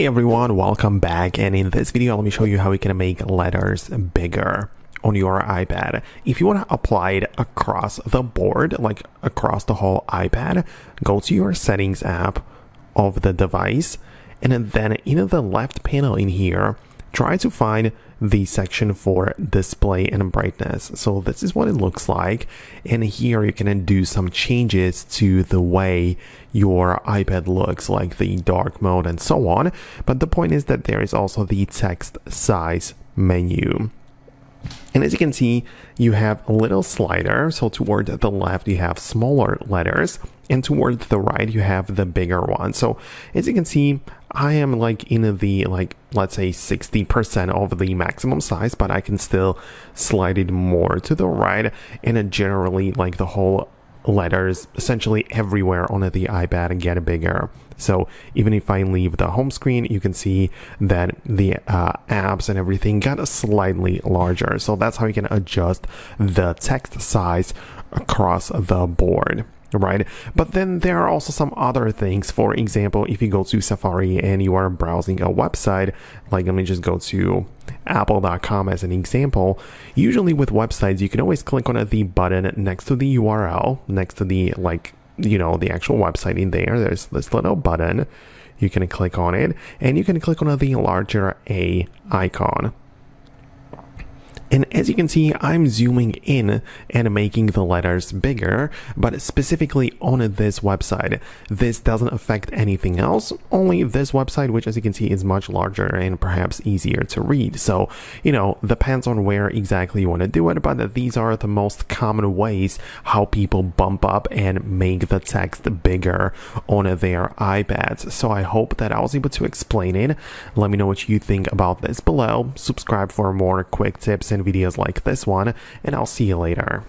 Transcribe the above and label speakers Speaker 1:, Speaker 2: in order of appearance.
Speaker 1: Hey everyone, welcome back, and in this video let me show you how we can make letters bigger on your iPad. If you want to apply it across the board, like across the whole iPad, go to your settings app of the device, and then in the left panel in here, try to find the section for display and brightness. So this is what it looks like, and here you can do some changes to the way your iPad looks, like the dark mode and so on. But the point is that there is also the text size menu. And as you can see, you have a little slider. So toward the left, you have smaller letters, and toward the right, you have the bigger one. So as you can see, I am like in the, let's say 60% of the maximum size, but I can still slide it more to the right. And generally, like the whole letters essentially everywhere on the iPad get bigger. So even if I leave the home screen, you can see that the apps and everything got slightly larger. So that's how you can adjust the text size across the board, right? But then there are also some other things. For example, if you go to Safari and you are browsing a website, like let me just go to apple.com as an example. Usually with websites, you can always click on the button next to the URL, next to the the actual website. In there's this little button. You can click on it, and you can click on the larger A icon. And as you can see, I'm zooming in and making the letters bigger, but specifically on this website. This doesn't affect anything else, only this website, which as you can see is much larger and perhaps easier to read. So, depends on where exactly you want to do it, but these are the most common ways how people bump up and make the text bigger on their iPads. So I hope that I was able to explain it. Let me know what you think about this below. Subscribe for more quick tips and videos like this one, and I'll see you later.